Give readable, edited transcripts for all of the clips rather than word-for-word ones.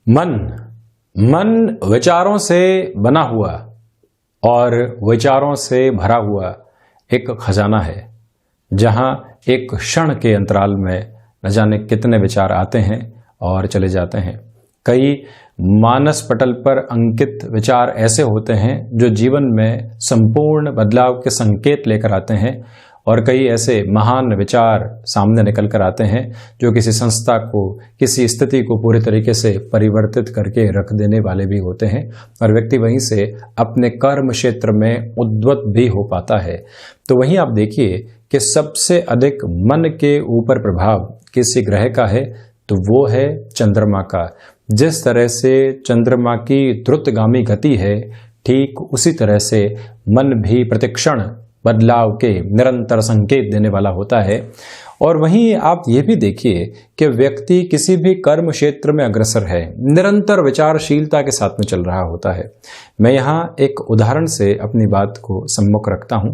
मन मन विचारों से बना हुआ और विचारों से भरा हुआ एक खजाना है, जहां एक क्षण के अंतराल में न जाने कितने विचार आते हैं और चले जाते हैं। कई मानस पटल पर अंकित विचार ऐसे होते हैं जो जीवन में संपूर्ण बदलाव के संकेत लेकर आते हैं, और कई ऐसे महान विचार सामने निकल कर आते हैं जो किसी संस्था को, किसी स्थिति को पूरे तरीके से परिवर्तित करके रख देने वाले भी होते हैं, और व्यक्ति वहीं से अपने कर्म क्षेत्र में उद्वत भी हो पाता है। तो वहीं आप देखिए कि सबसे अधिक मन के ऊपर प्रभाव किसी ग्रह का है तो वो है चंद्रमा का। जिस तरह से चंद्रमा की द्रुतगामी गति है, ठीक उसी तरह से मन भी प्रतिक्षण बदलाव के निरंतर संकेत देने वाला होता है। और वहीं आप ये भी देखिए कि व्यक्ति किसी भी कर्म क्षेत्र में अग्रसर है, निरंतर विचारशीलता के साथ में चल रहा होता है। मैं यहाँ एक उदाहरण से अपनी बात को सम्मुख रखता हूँ।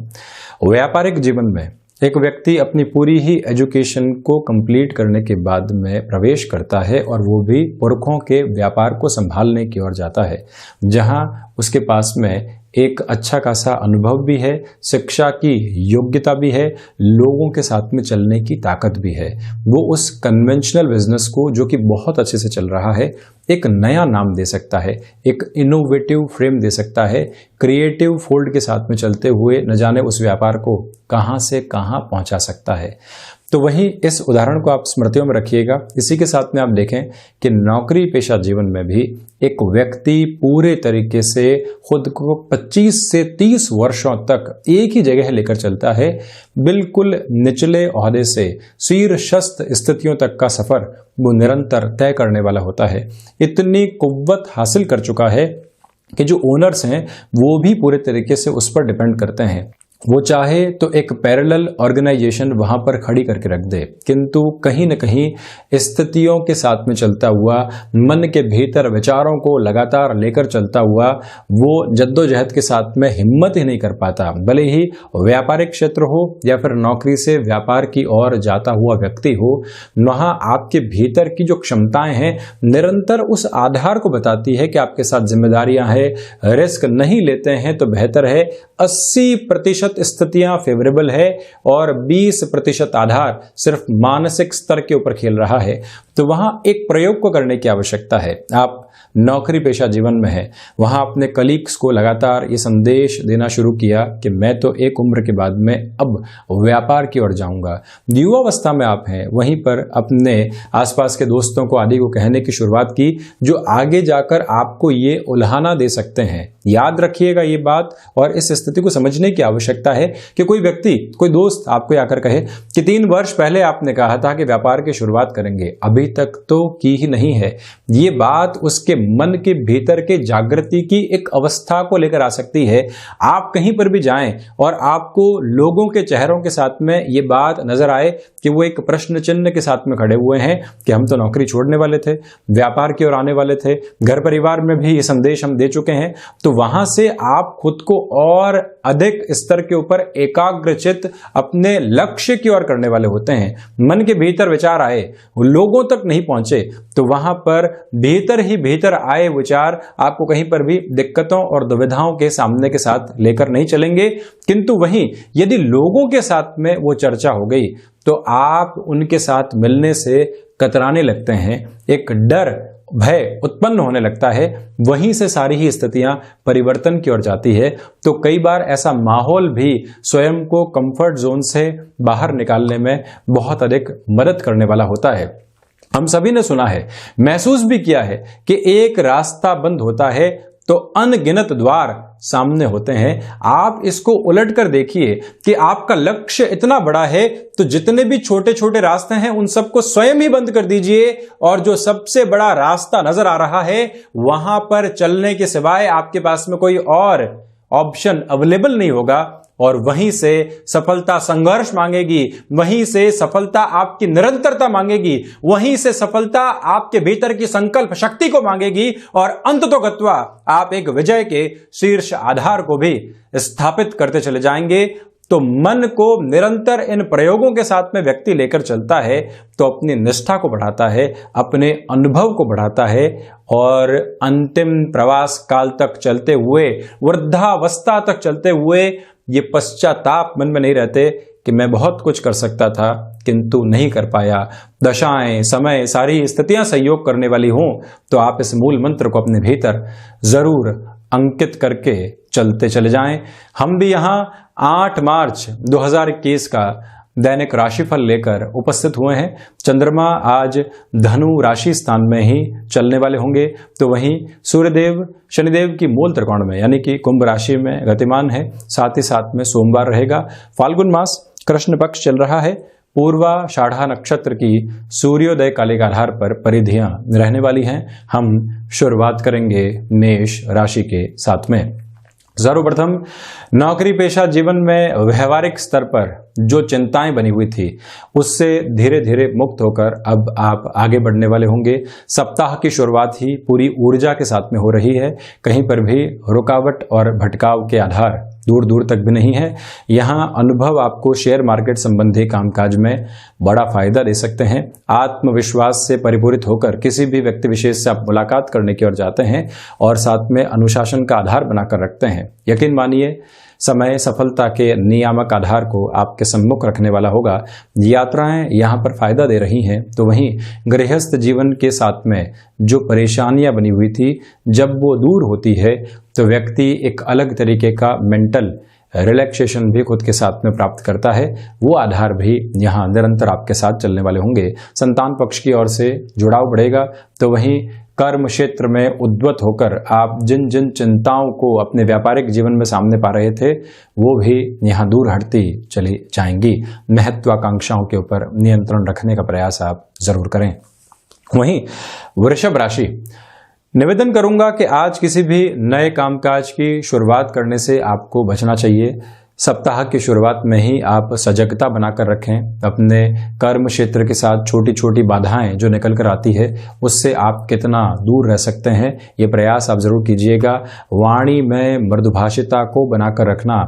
व्यापारिक जीवन में एक व्यक्ति अपनी पूरी ही एजुकेशन को कंप्लीट करने के बाद में प्रवेश करता है, और वो भी पुरखों के व्यापार को संभालने की ओर जाता है, जहां उसके पास में एक अच्छा खासा अनुभव भी है, शिक्षा की योग्यता भी है, लोगों के साथ में चलने की ताकत भी है। वो उस कन्वेंशनल बिजनेस को, जो कि बहुत अच्छे से चल रहा है, एक नया नाम दे सकता है, एक इनोवेटिव फ्रेम दे सकता है, क्रिएटिव फोल्ड के साथ में चलते हुए न जाने उस व्यापार को कहां से कहां पहुंचा सकता है। तो वहीं इस उदाहरण को आप स्मृतियों में रखिएगा। इसी के साथ में आप देखें कि नौकरी पेशा जीवन में भी एक व्यक्ति पूरे तरीके से खुद को 25 से 30 वर्षों तक एक ही जगह लेकर चलता है। बिल्कुल निचले ओहदे से शीर्षस्थ स्थितियों तक का सफर वो निरंतर तय करने वाला होता है। इतनी कुव्वत हासिल कर चुका है कि जो ओनर्स हैं वो भी पूरे तरीके से उस पर डिपेंड करते हैं। वो चाहे तो एक पैरेलल ऑर्गेनाइजेशन वहां पर खड़ी करके रख दे, किंतु कहीं न कहीं स्थितियों के साथ में चलता हुआ, मन के भीतर विचारों को लगातार लेकर चलता हुआ, वो जद्दोजहद के साथ में हिम्मत ही नहीं कर पाता। भले ही व्यापारिक क्षेत्र हो या फिर नौकरी से व्यापार की ओर जाता हुआ व्यक्ति हो, वहां आपके भीतर की जो क्षमताएं हैं निरंतर उस आधार को बताती है कि आपके साथ जिम्मेदारियां हैं, रिस्क नहीं लेते हैं तो बेहतर है। 80% स्थितियां फेवरेबल है और 20% आधार सिर्फ मानसिक स्तर के ऊपर खेल रहा है। तो वहां एक प्रयोग को करने की आवश्यकता है। आप नौकरी पेशा जीवन में है, वहां अपने कलीग्स को लगातार ये संदेश देना शुरू किया कि मैं तो एक उम्र के बाद में अब व्यापार की ओर जाऊंगा। युवावस्था में आप हैं, वहीं पर अपने आसपास के दोस्तों को आदि को कहने की शुरुआत की, जो आगे जाकर आपको ये उल्हाना दे सकते हैं। याद रखिएगा ये बात, और इस स्थिति को समझने की आवश्यकता है कि कोई व्यक्ति, कोई दोस्त आपको आकर कहे कि 3 वर्ष पहले आपने कहा था कि व्यापार की शुरुआत करेंगे, अभी तक तो की ही नहीं है। ये बात उसके मन के भीतर के जागृति की एक अवस्था को लेकर आ सकती है। आप कहीं पर भी जाएं और आपको लोगों के चेहरों के साथ में ये बात नजर आए कि वो एक प्रश्न चिन्ह के साथ में खड़े हुए हैं कि हम तो नौकरी छोड़ने वाले थे, व्यापार की ओर आने वाले थे, घर परिवार में भी ये संदेश हम दे चुके हैं, तो वहां से आप खुद को और अधिक स्तर के ऊपर एकाग्रचित अपने लक्ष्य की ओर करने वाले होते हैं। मन के भीतर विचार आए, लोगों तक नहीं पहुंचे, तो वहां पर भीतर ही भीतर आए विचार आपको कहीं पर भी दिक्कतों और दुविधाओं के सामने के साथ लेकर नहीं चलेंगे। किंतु वहीं यदि लोगों के साथ में वो चर्चा हो गई तो आप उनके साथ मिलने से कतराने लगते हैं, एक डर भय उत्पन्न होने लगता है। वहीं से सारी ही स्थितियां परिवर्तन की ओर जाती है। तो कई बार ऐसा माहौल भी स्वयं को कंफर्ट जोन से बाहर निकालने में बहुत अधिक मदद करने वाला होता है। हम सभी ने सुना है, महसूस भी किया है कि एक रास्ता बंद होता है तो अनगिनत द्वार सामने होते हैं। आप इसको उलट कर देखिए कि आपका लक्ष्य इतना बड़ा है तो जितने भी छोटे छोटे रास्ते हैं उन सबको स्वयं ही बंद कर दीजिए, और जो सबसे बड़ा रास्ता नजर आ रहा है वहां पर चलने के सिवाय आपके पास में कोई और ऑप्शन अवेलेबल नहीं होगा। और वहीं से सफलता संघर्ष मांगेगी, वहीं से सफलता आपकी निरंतरता मांगेगी, वहीं से सफलता आपके भीतर की संकल्प शक्ति को मांगेगी, और अंततोगत्वा आप एक विजय के शीर्ष आधार को भी स्थापित करते चले जाएंगे। तो मन को निरंतर इन प्रयोगों के साथ में व्यक्ति लेकर चलता है तो अपनी निष्ठा को बढ़ाता है, अपने अनुभव को बढ़ाता है और अंतिम प्रवास काल तक चलते हुए, वृद्धावस्था तक चलते हुए ये पश्चाताप मन में नहीं रहते कि मैं बहुत कुछ कर सकता था किंतु नहीं कर पाया। दशाएं, समय, सारी स्थितियां सहयोग करने वाली हों तो आप इस मूल मंत्र को अपने भीतर जरूर अंकित करके चलते चले जाएं। हम भी यहाँ 8 मार्च 2021 का दैनिक राशिफल लेकर उपस्थित हुए हैं। चंद्रमा आज धनु राशि स्थान में ही चलने वाले होंगे, तो वहीं सूर्यदेव शनिदेव की मूल त्रिकोण में यानी कि कुंभ राशि में गतिमान है। साथ ही साथ में सोमवार रहेगा। फाल्गुन मास कृष्ण पक्ष चल रहा है। पूर्वाषाढ़ा नक्षत्र की सूर्योदय काले के आधार पर परिधियां रहने वाली हैं। हम शुरुआत करेंगे मेष राशि के साथ में। सर्वप्रथम नौकरी पेशा जीवन में व्यवहारिक स्तर पर जो चिंताएं बनी हुई थी उससे धीरे धीरे मुक्त होकर अब आप आगे बढ़ने वाले होंगे। सप्ताह की शुरुआत ही पूरी ऊर्जा के साथ में हो रही है। कहीं पर भी रुकावट और भटकाव के आधार दूर दूर तक भी नहीं है। यहाँ अनुभव आपको शेयर मार्केट संबंधी कामकाज में बड़ा फायदा दे सकते हैं। आत्मविश्वास से परिपूरित होकर किसी भी व्यक्ति विशेष से आप मुलाकात करने की ओर जाते हैं और साथ में अनुशासन का आधार बनाकर रखते हैं। यकीन मानिए समय सफलता के नियामक आधार को आपके सम्मुख रखने वाला होगा। यात्राएं यहाँ पर फायदा दे रही हैं, तो वहीं गृहस्थ जीवन के साथ में जो परेशानियां बनी हुई थी जब वो दूर होती है तो व्यक्ति एक अलग तरीके का मेंटल रिलैक्सेशन भी खुद के साथ में प्राप्त करता है। वो आधार भी यहाँ निरंतर आपके साथ चलने वाले होंगे। संतान पक्ष की ओर से जुड़ाव बढ़ेगा, तो वहीं कर्म क्षेत्र में उद्वत होकर आप जिन जिन चिंताओं को अपने व्यापारिक जीवन में सामने पा रहे थे वो भी यहाँ दूर हटती चली जाएंगी। महत्वाकांक्षाओं के ऊपर नियंत्रण रखने का प्रयास आप जरूर करें। वहीं वृषभ राशि, निवेदन करूंगा कि आज किसी भी नए कामकाज की शुरुआत करने से आपको बचना चाहिए। सप्ताह की शुरुआत में ही आप सजगता बनाकर रखें। अपने कर्म क्षेत्र के साथ छोटी छोटी बाधाएं जो निकल कर आती है उससे आप कितना दूर रह सकते हैं ये प्रयास आप जरूर कीजिएगा। वाणी में मृदुभाषिता को बनाकर रखना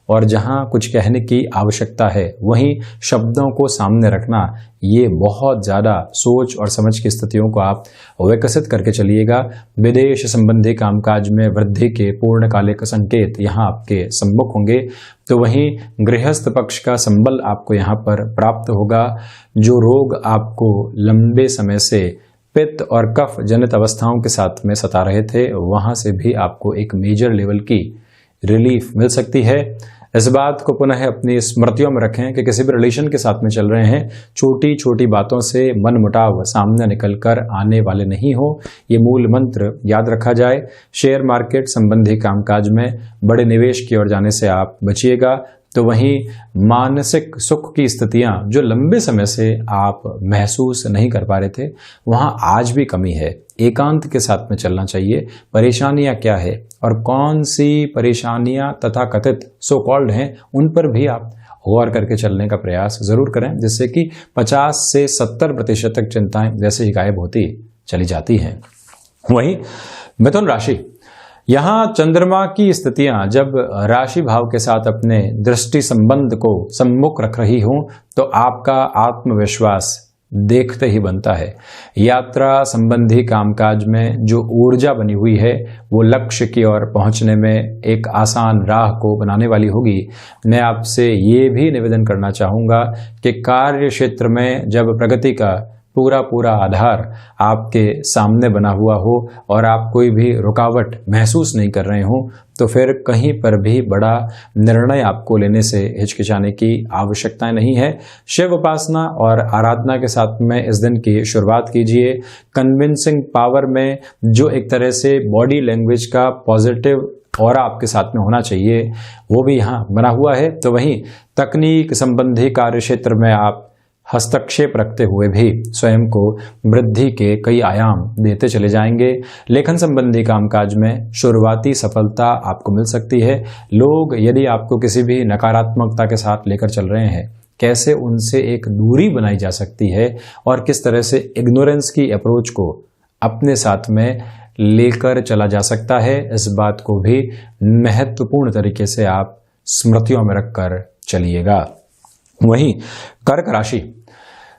और जहां कुछ कहने की आवश्यकता है वहीं शब्दों को सामने रखना, ये बहुत ज़्यादा सोच और समझ की स्थितियों को आप विकसित करके चलिएगा। विदेश संबंधी कामकाज में वृद्धि के पूर्णकालिक संकेत यहाँ आपके सम्मुख होंगे, तो वहीं गृहस्थ पक्ष का संबल आपको यहाँ पर प्राप्त होगा। जो रोग आपको लंबे समय से पित्त और कफ जनित अवस्थाओं के साथ में सता रहे थे वहाँ से भी आपको एक मेजर लेवल की रिलीफ मिल सकती है। इस बात को पुनः अपनी स्मृतियों में रखें कि किसी भी रिलेशन के साथ में चल रहे हैं, छोटी छोटी बातों से मनमुटाव सामने निकलकर आने वाले नहीं हो, ये मूल मंत्र याद रखा जाए। शेयर मार्केट संबंधी कामकाज में बड़े निवेश की ओर जाने से आप बचिएगा। तो वहीं मानसिक सुख की स्थितियां जो लंबे समय से आप महसूस नहीं कर पा रहे थे वहां आज भी कमी है। एकांत के साथ में चलना चाहिए। परेशानियां क्या है और कौन सी परेशानियां तथा कथित सो कॉल्ड हैं उन पर भी आप गौर करके चलने का प्रयास जरूर करें, जिससे कि 50 से 70% तक चिंताएं वैसे ही गायब होती चली जाती हैं। वहीं मिथुन राशि, यहाँ चंद्रमा की स्थितियां जब राशि भाव के साथ अपने दृष्टि संबंध को सम्मुख रख रही हों तो आपका आत्मविश्वास देखते ही बनता है। यात्रा संबंधी कामकाज में जो ऊर्जा बनी हुई है वो लक्ष्य की ओर पहुंचने में एक आसान राह को बनाने वाली होगी। मैं आपसे ये भी निवेदन करना चाहूँगा कि कार्य क्षेत्र में जब प्रगति का पूरा आधार आपके सामने बना हुआ हो और आप कोई भी रुकावट महसूस नहीं कर रहे हो तो फिर कहीं पर भी बड़ा निर्णय आपको लेने से हिचकिचाने की आवश्यकता नहीं है। शिव उपासना और आराधना के साथ में इस दिन की शुरुआत कीजिए। कन्विंसिंग पावर में जो एक तरह से बॉडी लैंग्वेज का पॉजिटिव और आपके साथ में होना चाहिए वो भी यहाँ बना हुआ है। तो वहीं तकनीक संबंधी कार्य क्षेत्र में आप हस्तक्षेप रखते हुए भी स्वयं को वृद्धि के कई आयाम देते चले जाएंगे। लेखन संबंधी कामकाज में शुरुआती सफलता आपको मिल सकती है। लोग यदि आपको किसी भी नकारात्मकता के साथ लेकर चल रहे हैं, कैसे उनसे एक दूरी बनाई जा सकती है और किस तरह से इग्नोरेंस की अप्रोच को अपने साथ में लेकर चला जा सकता है, इस बात को भी महत्वपूर्ण तरीके से आप स्मृतियों में रखकर चलिएगा। वहीं कर्क राशि,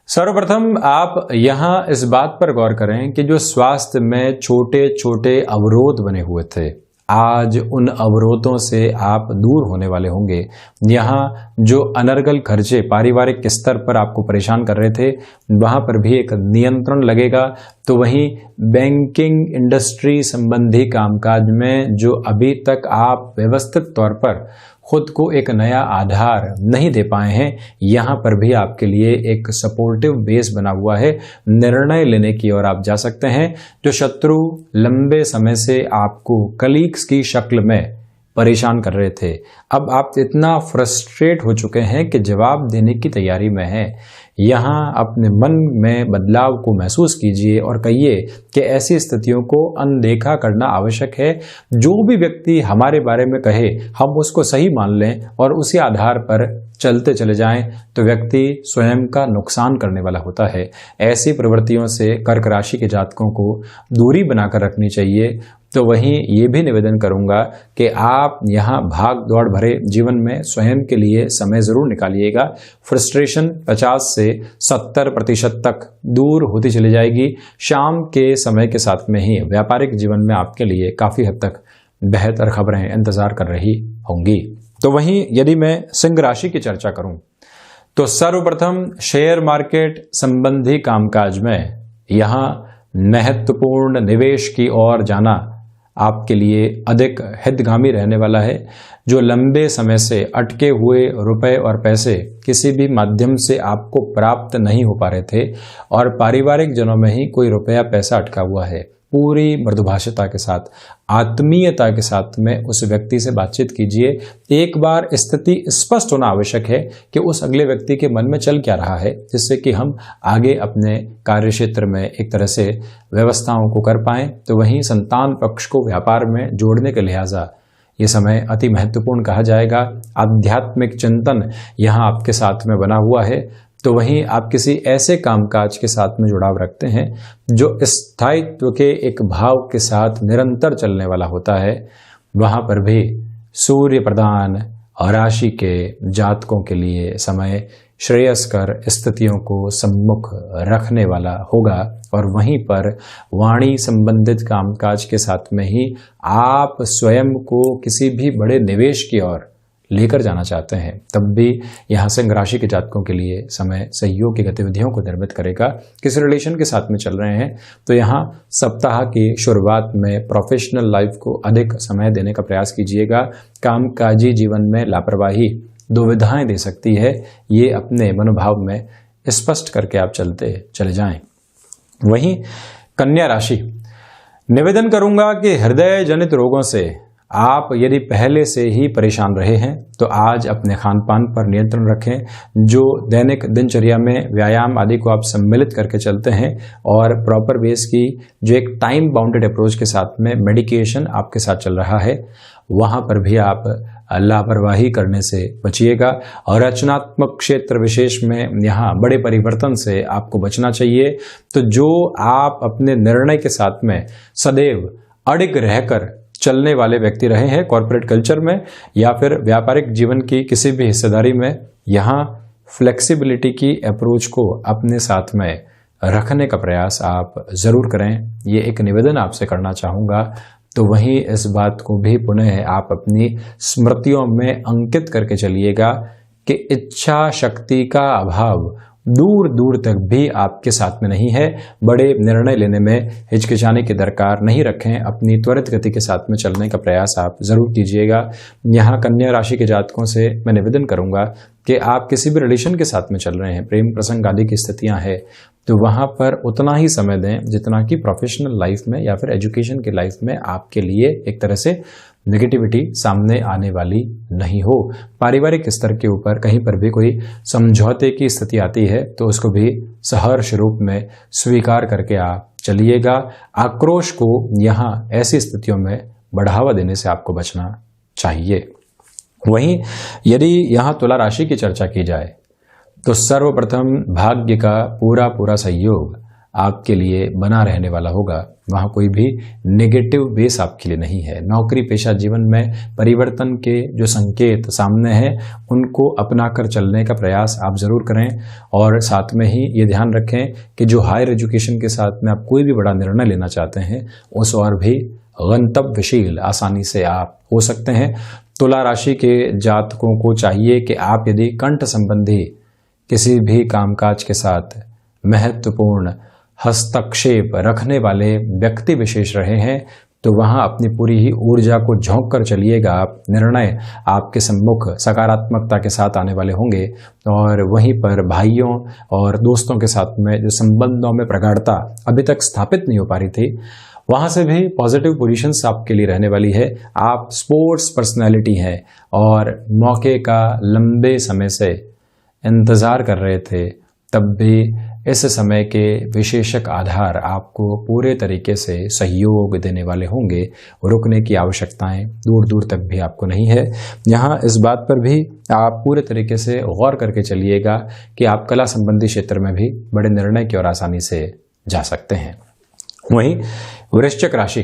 सर्वप्रथम आप यहां इस बात पर गौर करें कि जो स्वास्थ्य में छोटे छोटे अवरोध बने हुए थे, आज उन अवरोधों से आप दूर होने वाले होंगे। यहाँ जो अनर्गल खर्चे पारिवारिक स्तर पर आपको परेशान कर रहे थे, वहां पर भी एक नियंत्रण लगेगा। तो वहीं बैंकिंग इंडस्ट्री संबंधी कामकाज में जो अभी तक आप व्यवस्थित तौर पर खुद को एक नया आधार नहीं दे पाए हैं, यहाँ पर भी आपके लिए एक सपोर्टिव बेस बना हुआ है। निर्णय लेने की ओर आप जा सकते हैं। जो शत्रु लंबे समय से आपको कलीग्स की शक्ल में परेशान कर रहे थे, अब आप इतना फ्रस्ट्रेट हो चुके हैं कि जवाब देने की तैयारी में हैं। यहाँ अपने मन में बदलाव को महसूस कीजिए और कहिए कि ऐसी स्थितियों को अनदेखा करना आवश्यक है। जो भी व्यक्ति हमारे बारे में कहे, हम उसको सही मान लें और उसी आधार पर चलते चले जाएं, तो व्यक्ति स्वयं का नुकसान करने वाला होता है। ऐसी प्रवृत्तियों से कर्क राशि के जातकों को दूरी बनाकर रखनी चाहिए। तो वहीं ये भी निवेदन करूंगा कि आप यहाँ भाग दौड़ भरे जीवन में स्वयं के लिए समय जरूर निकालिएगा। फ्रस्ट्रेशन 50 से 70% तक दूर होती चली जाएगी। शाम के समय के साथ में ही व्यापारिक जीवन में आपके लिए काफी हद तक बेहतर खबरें इंतजार कर रही होंगी। तो वहीं यदि मैं सिंह राशि की चर्चा करूं, तो सर्वप्रथम शेयर मार्केट संबंधी कामकाज में यहाँ महत्वपूर्ण निवेश की ओर जाना आपके लिए अधिक हितगामी रहने वाला है। जो लंबे समय से अटके हुए रुपए और पैसे किसी भी माध्यम से आपको प्राप्त नहीं हो पा रहे थे और पारिवारिक जनों में ही कोई रुपया पैसा अटका हुआ है, पूरी मृदुभाषिता के साथ, आत्मीयता के साथ में उस व्यक्ति से बातचीत कीजिए। एक बार स्थिति स्पष्ट होना आवश्यक है कि उस अगले व्यक्ति के मन में चल क्या रहा है, जिससे कि हम आगे अपने कार्य क्षेत्र में एक तरह से व्यवस्थाओं को कर पाएं। तो वहीं संतान पक्ष को व्यापार में जोड़ने के लिहाजा ये समय अति महत्वपूर्ण कहा जाएगा। आध्यात्मिक चिंतन यहाँ आपके साथ में बना हुआ है। तो वहीं आप किसी ऐसे कामकाज के साथ में जुड़ाव रखते हैं जो स्थायित्व के एक भाव के साथ निरंतर चलने वाला होता है, वहां पर भी सूर्य प्रधान और राशि के जातकों के लिए समय श्रेयस्कर स्थितियों को सम्मुख रखने वाला होगा। और वहीं पर वाणी संबंधित कामकाज के साथ में ही आप स्वयं को किसी भी बड़े निवेश की ओर लेकर जाना चाहते हैं, तब भी यहाँ सिंह राशि के जातकों के लिए समय सहयोग की गतिविधियों को निर्मित करेगा। किसी रिलेशन के साथ में चल रहे हैं तो यहाँ सप्ताह की शुरुआत में प्रोफेशनल लाइफ को अधिक समय देने का प्रयास कीजिएगा। कामकाजी जीवन में लापरवाही दुविधाएं दे सकती है, ये अपने मनोभाव में स्पष्ट करके आप चलते चले जाएं। वहीं कन्या राशि, निवेदन करूंगा कि हृदय जनित रोगों से आप यदि पहले से ही परेशान रहे हैं तो आज अपने खान पान पर नियंत्रण रखें। जो दैनिक दिनचर्या में व्यायाम आदि को आप सम्मिलित करके चलते हैं और प्रॉपर बेस की जो एक टाइम बाउंडेड अप्रोच के साथ में मेडिकेशन आपके साथ चल रहा है, वहां पर भी आप लापरवाही करने से बचिएगा। और रचनात्मक क्षेत्र विशेष में यहाँ बड़े परिवर्तन से आपको बचना चाहिए। तो जो आप अपने निर्णय के साथ में सदैव अडिग रहकर चलने वाले व्यक्ति रहे हैं कॉर्पोरेट कल्चर में या फिर व्यापारिक जीवन की किसी भी हिस्सेदारी में, यहाँ फ्लेक्सिबिलिटी की अप्रोच को अपने साथ में रखने का प्रयास आप जरूर करें। ये एक निवेदन आपसे करना चाहूँगा। तो वहीं इस बात को भी पुनः आप अपनी स्मृतियों में अंकित करके चलिएगा कि इच्छा शक्ति का अभाव दूर दूर तक भी आपके साथ में नहीं है। बड़े निर्णय लेने में हिचकिचाने की दरकार नहीं रखें। अपनी त्वरित गति के साथ में चलने का प्रयास आप जरूर कीजिएगा। यहाँ कन्या राशि के जातकों से मैं निवेदन करूंगा कि आप किसी भी रिलेशन के साथ में चल रहे हैं, प्रेम प्रसंग आदि की स्थितियां हैं, तो वहां पर उतना ही समय दें जितना कि प्रोफेशनल लाइफ में या फिर एजुकेशन की लाइफ में आपके लिए एक तरह से नेगेटिविटी सामने आने वाली नहीं हो। पारिवारिक स्तर के ऊपर कहीं पर भी कोई समझौते की स्थिति आती है तो उसको भी सहर्ष रूप में स्वीकार करके आप चलिएगा। आक्रोश को यहाँ ऐसी स्थितियों में बढ़ावा देने से आपको बचना चाहिए। वहीं यदि यहाँ तुला राशि की चर्चा की जाए तो सर्वप्रथम भाग्य का पूरा सहयोग आपके लिए बना रहने वाला होगा। वहाँ कोई भी नेगेटिव बेस आपके लिए नहीं है। नौकरी पेशा जीवन में परिवर्तन के जो संकेत सामने हैं उनको अपनाकर चलने का प्रयास आप जरूर करें, और साथ में ही ये ध्यान रखें कि जो हायर एजुकेशन के साथ में आप कोई भी बड़ा निर्णय लेना चाहते हैं उस और भी गंतव्यशील आसानी से आप हो सकते हैं। तुला राशि के जातकों को चाहिए कि आप यदि कंठ संबंधी किसी भी कामकाज के साथ महत्वपूर्ण हस्तक्षेप रखने वाले व्यक्ति विशेष रहे हैं तो वहां अपनी पूरी ही ऊर्जा को झोंक कर चलिएगा। निर्णय आपके सम्मुख सकारात्मकता के साथ आने वाले होंगे, और वहीं पर भाइयों और दोस्तों के साथ में जो संबंधों में प्रगाढ़ता अभी तक स्थापित नहीं हो पा रही थी, वहां से भी पॉजिटिव पोजीशंस आपके लिए रहने वाली है। आप स्पोर्ट्स पर्सनैलिटी हैं और मौके का लंबे समय से इंतजार कर रहे थे, तब भी इस समय के विशेषक आधार आपको पूरे तरीके से सहयोग देने वाले होंगे। रुकने की आवश्यकताएं दूर दूर तक भी आपको नहीं है। यहाँ इस बात पर भी आप पूरे तरीके से गौर करके चलिएगा कि आप कला संबंधी क्षेत्र में भी बड़े निर्णय की ओर आसानी से जा सकते हैं। वहीं वृश्चिक राशि,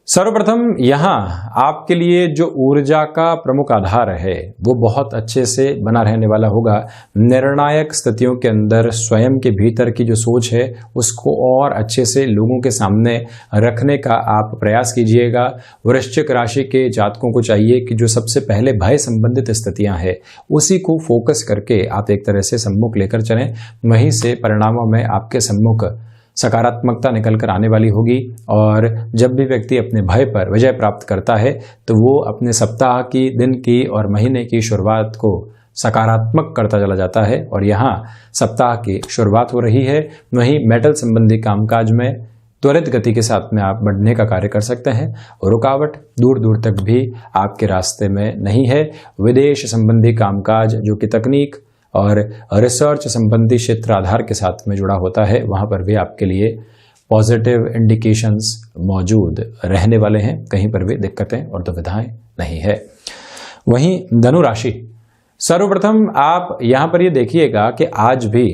सर्वप्रथम यहाँ आपके लिए जो ऊर्जा का प्रमुख आधार है वो बहुत अच्छे से बना रहने वाला होगा। निर्णायक स्थितियों के अंदर स्वयं के भीतर की जो सोच है उसको और अच्छे से लोगों के सामने रखने का आप प्रयास कीजिएगा। वृश्चिक राशि के जातकों को चाहिए कि जो सबसे पहले भय संबंधित स्थितियां हैं उसी को फोकस करके आप एक तरह से सम्मुख लेकर चलें। वहीं से परिणामों में आपके सम्मुख सकारात्मकता निकल कर आने वाली होगी, और जब भी व्यक्ति अपने भय पर विजय प्राप्त करता है तो वो अपने सप्ताह की, दिन की और महीने की शुरुआत को सकारात्मक करता चला जाता है। और यहाँ सप्ताह की शुरुआत हो रही है। वहीं मेटल संबंधी कामकाज में त्वरित गति के साथ में आप बढ़ने का कार्य कर सकते हैं। रुकावट दूर दूर तक भी आपके रास्ते में नहीं है। विदेश संबंधी कामकाज जो कि तकनीक और रिसर्च संबंधी क्षेत्र आधार के साथ में जुड़ा होता है, वहां पर भी आपके लिए पॉजिटिव इंडिकेशंस मौजूद रहने वाले हैं। कहीं पर भी दिक्कतें और दुविधाएं नहीं है। वहीं धनु राशि, सर्वप्रथम आप यहां पर ये देखिएगा कि आज भी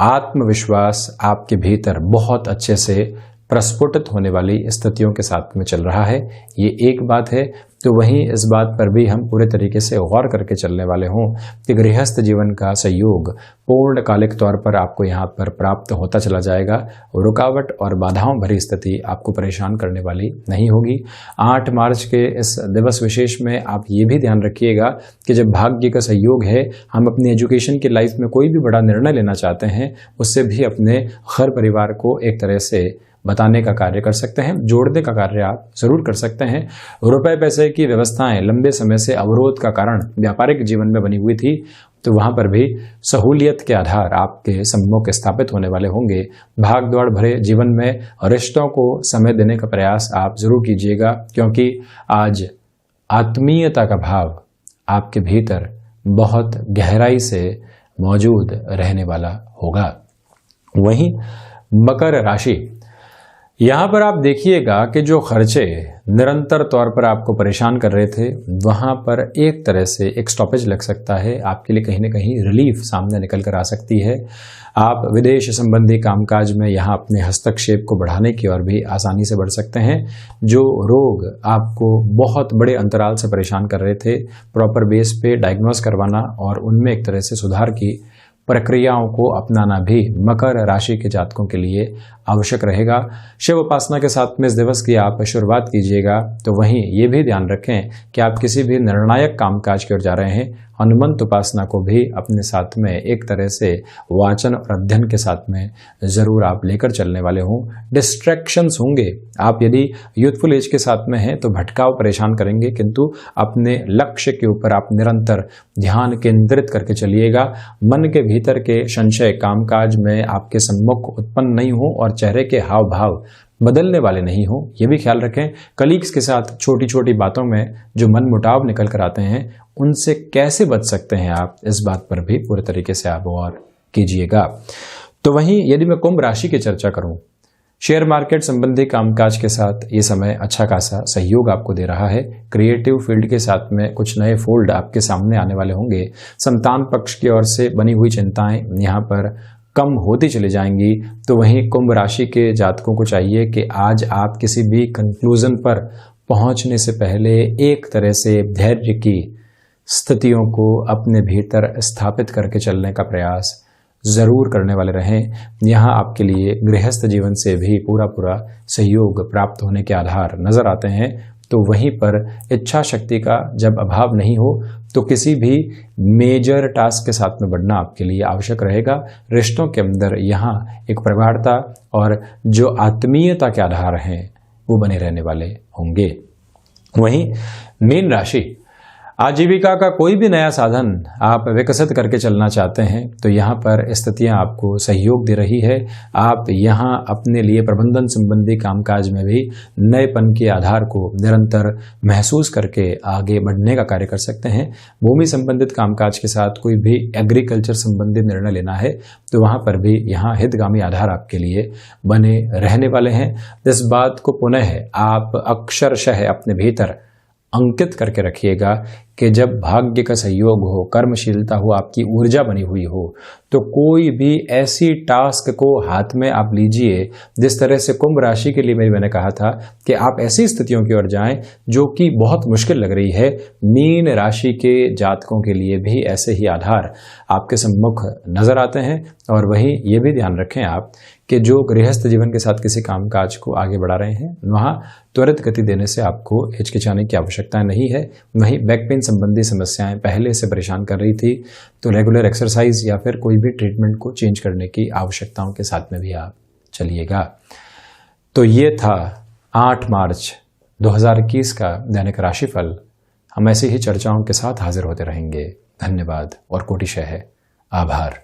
आत्मविश्वास आपके भीतर बहुत अच्छे से प्रस्फुटित होने वाली स्थितियों के साथ में चल रहा है। ये एक बात है। तो वहीं इस बात पर भी हम पूरे तरीके से गौर करके चलने वाले हों कि गृहस्थ जीवन का सहयोग पूर्णकालिक तौर पर आपको यहाँ पर प्राप्त होता चला जाएगा। रुकावट और बाधाओं भरी स्थिति आपको परेशान करने वाली नहीं होगी। 8 मार्च के इस दिवस विशेष में आप ये भी ध्यान रखिएगा कि जब भाग्य का सहयोग है, हम अपनी एजुकेशन की लाइफ में कोई भी बड़ा निर्णय लेना चाहते हैं, उससे भी अपने घर परिवार को एक तरह से बताने का कार्य कर सकते हैं, जोड़ने का कार्य आप जरूर कर सकते हैं। रुपए पैसे की व्यवस्थाएं लंबे समय से अवरोध का कारण व्यापारिक जीवन में बनी हुई थी, तो वहां पर भी सहूलियत के आधार आपके सम्मुख स्थापित होने वाले होंगे। भाग दौड़ भरे जीवन में रिश्तों को समय देने का प्रयास आप जरूर कीजिएगा, क्योंकि आज आत्मीयता का भाव आपके भीतर बहुत गहराई से मौजूद रहने वाला होगा। वहीं मकर राशि, यहाँ पर आप देखिएगा कि जो खर्चे निरंतर तौर पर आपको परेशान कर रहे थे, वहाँ पर एक तरह से एक स्टॉपेज लग सकता है। आपके लिए कहीं ना कहीं रिलीफ सामने निकल कर आ सकती है। आप विदेश संबंधी कामकाज में यहाँ अपने हस्तक्षेप को बढ़ाने की ओर भी आसानी से बढ़ सकते हैं। जो रोग आपको बहुत बड़े अंतराल से परेशान कर रहे थे, प्रॉपर बेस पे डायग्नोस करवाना और उनमें एक तरह से सुधार की प्रक्रियाओं को अपनाना भी मकर राशि के जातकों के लिए आवश्यक रहेगा। शिव उपासना के साथ में इस दिवस की आप शुरुआत कीजिएगा। तो वहीं ये भी ध्यान रखें कि आप किसी भी निर्णायक कामकाज की ओर जा रहे हैं, हनुमंत उपासना को भी अपने साथ में एक तरह से वाचन और अध्ययन के साथ में जरूर आप लेकर चलने वाले हों। डिस्ट्रैक्शंस होंगे, आप यदि यूथफुल एज के साथ में हैं तो भटकाव परेशान करेंगे, किंतु अपने लक्ष्य के ऊपर आप निरंतर ध्यान केंद्रित करके चलिएगा। मन के भीतर के संशय कामकाज में आपके सम्मुख उत्पन्न नहीं हो और चेहरे के हाव भाव बदलने वाले नहीं हो, ये भी ख्याल रखें। कलीग्स के साथ छोटी छोटी बातों में जो मन मुटाव निकल कर आते हैं, उनसे कैसे बच सकते हैं आप, इस बात पर भी पूरे तरीके से आप गौर कीजिएगा। तो वहीं यदि मैं कुंभ राशि की चर्चा करूं, शेयर मार्केट संबंधी कामकाज के साथ ये समय अच्छा खासा सहयोग आपको दे रहा है। क्रिएटिव फील्ड के साथ में कुछ नए फोल्ड आपके सामने आने वाले होंगे। संतान पक्ष की ओर से बनी हुई चिंताएं यहाँ पर कम होती चली जाएंगी, तो वहीं कुंभ राशि के जातकों को चाहिए कि आज आप किसी भी कंक्लूजन पर पहुंचने से पहले एक तरह से धैर्य की स्थितियों को अपने भीतर स्थापित करके चलने का प्रयास जरूर करने वाले रहें। यहाँ आपके लिए गृहस्थ जीवन से भी पूरा पूरा सहयोग प्राप्त होने के आधार नजर आते हैं। तो वहीं पर इच्छा शक्ति का जब अभाव नहीं हो तो किसी भी मेजर टास्क के साथ में बढ़ना आपके लिए आवश्यक रहेगा। रिश्तों के अंदर यहाँ एक प्रगाढ़ता और जो आत्मीयता के आधार हैं वो बने रहने वाले होंगे। वहीं मीन राशि, आजीविका का कोई भी नया साधन आप विकसित करके चलना चाहते हैं तो यहाँ पर स्थितियाँ आपको सहयोग दे रही है। आप यहाँ अपने लिए प्रबंधन संबंधी कामकाज में भी नएपन के आधार को निरंतर महसूस करके आगे बढ़ने का कार्य कर सकते हैं। भूमि संबंधित कामकाज के साथ कोई भी एग्रीकल्चर संबंधित निर्णय लेना है तो वहाँ पर भी यहाँ हितगामी आधार आपके लिए बने रहने वाले हैं। इस बात को पुनः आप अक्षरशः अपने भीतर अंकित करके रखिएगा कि जब भाग्य का सहयोग हो, कर्मशीलता हो, आपकी ऊर्जा बनी हुई हो, तो कोई भी ऐसी टास्क को हाथ में आप लीजिए। जिस तरह से कुंभ राशि के लिए मैंने कहा था कि आप ऐसी स्थितियों की ओर जाएं जो कि बहुत मुश्किल लग रही है, मीन राशि के जातकों के लिए भी ऐसे ही आधार आपके सम्मुख नजर आते हैं। और वहीं ये भी ध्यान रखें आप कि जो गृहस्थ जीवन के साथ किसी कामकाज को आगे बढ़ा रहे हैं वहाँ त्वरित गति देने से आपको हिचकिचाने की आवश्यकता नहीं है। वहीं बैक पेन संबंधी समस्याएं पहले से परेशान कर रही थी तो रेगुलर एक्सरसाइज या फिर कोई भी ट्रीटमेंट को चेंज करने की आवश्यकताओं के साथ में भी आप चलिएगा। तो ये था 8 मार्च 2021 का दैनिक राशिफल। हम ऐसी ही चर्चाओं के साथ हाजिर होते रहेंगे। धन्यवाद और कोटिशः आभार।